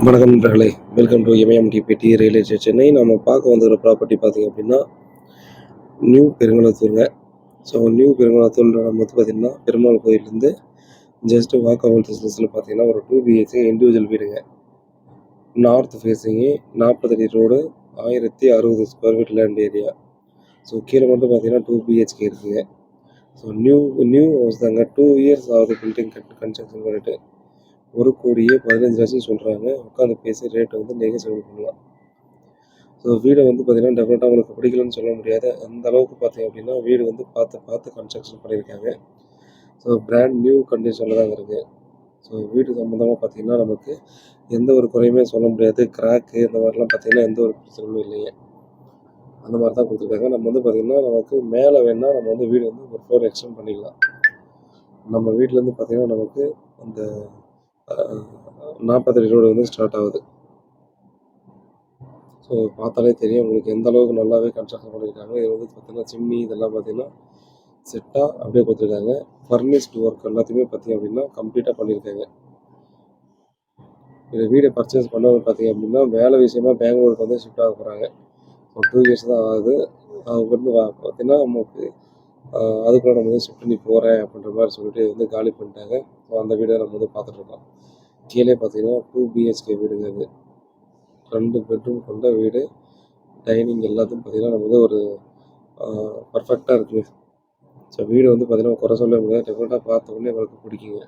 வணக்கம் நண்பர்களே, welcome to MMDPD real estate Chennai. நம்ம பார்க்க வந்துருக்க ப்ராப்பர்ட்டி பார்த்தீங்க அப்படின்னா, நியூ பெருங்குளத்தூருங்க. ஸோ நியூ பெருங்குளத்தூர்ன்ற நம்ம வந்து பார்த்தீங்கன்னா, பெருமாள் கோயிலேருந்து ஜஸ்ட் வாக்கபிள் டிஸ்டன்ஸில் பார்த்தீங்கன்னா, ஒரு 2 பிஹெச்கே இண்டிவிஜுவல் வீடுங்க. நார்த் ஃபேஸிங்கு 40 அடி road, 1060 square feet land area. So கீழே மட்டும் பார்த்தீங்கன்னா 2 பிஹெச்கே இருக்குங்க. ஸோ நியூ ஹவுஸ் தாங்க. 2 இயர்ஸ் ஆகுது பில்டிங் கன்ஸ்ட்ரக்ஷன் பண்ணிட்டு. 1,15,00,000 சொல்கிறாங்க. உட்காந்து பேசி ரேட்டை வந்து நெகோசியேட் பண்ணலாம். ஸோ வீடை வந்து பார்த்தீங்கன்னா, டெஃபினட்டாக உங்களுக்கு பிடிக்கலன்னு சொல்ல முடியாது. அந்த அளவுக்கு பார்த்தீங்க அப்படின்னா, வீடு வந்து பார்த்து கன்ஸ்ட்ரக்ஷன் பண்ணியிருக்காங்க. ஸோ பிராண்ட் நியூ கண்டிஷனில் தாங்க இருக்குது. ஸோ வீடு சம்மந்தமாக பார்த்தீங்கன்னா, நமக்கு எந்த ஒரு குறையுமே சொல்ல முடியாது. கிராக்கு இந்த மாதிரிலாம் பார்த்தீங்கன்னா, எந்த ஒரு பிரச்சனையும் இல்லைங்க. அந்த மாதிரி தான் கொடுத்துருக்காங்க. நம்ம வந்து பார்த்தீங்கன்னா, நமக்கு மேலே வேணால் நம்ம வந்து வீடு வந்து ஒரு ஃப்ளோர் எக்ஸ்டெண்ட் பண்ணிக்கலாம். நம்ம வீட்டிலேருந்து பார்த்தீங்கன்னா, நமக்கு அந்த 40 அடி ரோடு வந்து ஸ்டார்ட் ஆகுது. ஸோ பார்த்தாலே தெரியும் உங்களுக்கு எந்த அளவுக்கு நல்லாவே கன்ஸ்ட்ரக்ஷன் பண்ணியிருக்காங்க. இது வந்து பார்த்தீங்கன்னா, சிம்னி இதெல்லாம் பார்த்தீங்கன்னா செட்டாக அப்படியே கொடுத்துருக்காங்க. ஃபர்னிஷ்டு ஒர்க் எல்லாத்தையுமே பார்த்தீங்க அப்படின்னா கம்ப்ளீட்டாக பண்ணியிருக்காங்க. இந்த வீடை பர்ச்சேஸ் பண்ணவங்க பார்த்தீங்க அப்படின்னா, வேலை விஷயமா பெங்களூருக்கு வந்து ஷிஃப்ட் ஆக போகிறாங்க. ஒரு 2 இயர்ஸ் தான் ஆகுது. அங்கேருந்து பார்த்தீங்கன்னா நமக்கு அதுக்குள்ள நம்ம வந்து ஷிஃப்ட் பண்ணி போகிறேன் அப்படின்ற மாதிரி சொல்லிட்டு வந்து காலி பண்ணிட்டாங்க. ஸோ அந்த வீடை நம்ம வந்து பார்த்துட்ருக்கோம். கீழே பார்த்தீங்கன்னா 2 பிஹெச்கே வீடுங்க இது. 2 பெட்ரூம் கொண்ட வீடு. டைனிங் எல்லாத்தையும் பார்த்தீங்கன்னா நம்ம வந்து ஒரு பர்ஃபெக்டாக இருக்குங்க. ஸோ வீடு வந்து பார்த்தீங்கன்னா குறை சொல்ல முடியாது. டெஃபினட்டாக பார்த்த உடனே உங்களுக்கு பிடிக்குங்க.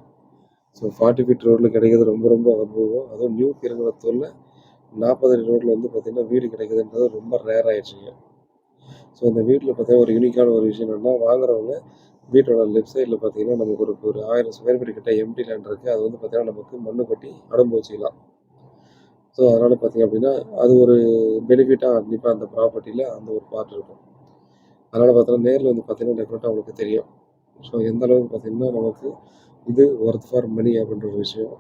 ஸோ 40 ஃபீட் ரோட்டில் கிடைக்கிறது ரொம்ப ரொம்ப அபூர்வம். அதுவும் நியூ பெருங்குளத்தூரில் 40 அடி ரோட்டில் வந்து பார்த்தீங்கன்னா வீடு கிடைக்குதுன்றது ரொம்ப ரேர் ஆகிடுச்சுங்க. ஸோ இந்த வீட்டில் பார்த்தீங்கன்னா ஒரு யூனிக்கான ஒரு விஷயம் என்னென்னா, வாங்குறவங்க வீட்டோட லெஃப்ட் சைடில் பார்த்தீங்கன்னா நமக்கு ஒரு 1000 ஸ்கொயர் ஃபீட் கிட்ட எம்டி லேண்ட் இருக்குது. அது வந்து பார்த்தீங்கன்னா நமக்கு மண்ணு கொட்டி அடம்பு வச்சுக்கலாம். ஸோ அதனால் பார்த்தீங்க அப்படின்னா, அது ஒரு பெனிஃபிட்டாக கண்டிப்பாக அந்த ப்ராப்பர்ட்டியில் அந்த ஒரு பார்ட் இருக்கும். அதனால் பார்த்தீங்கன்னா நேரில் வந்து பார்த்தீங்கன்னா டெஃபினட்டாக உங்களுக்கு தெரியும். ஸோ எந்த அளவுக்கு பார்த்தீங்கன்னா நமக்கு இது ஒர்த் ஃபார் மணி அப்படின்ற ஒரு விஷயம்.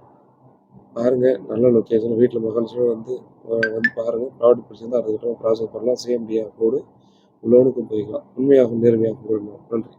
பாருங்கள், நல்ல லொக்கேஷன். வீட்டில் மகிழ்ச்சியோடு வந்து பாருங்கள். ப்ராப்பர்ட்டி பிடிச்சிருந்தா அதுக்கப்புறம் ப்ராசஸ் பண்ணலாம். சிஎம்டி அப்ரூவ்டு லோனுக்கும் போய்க்கலாம். உண்மையாகவும் நேர்மையாகவும் கூறணும். நன்றி.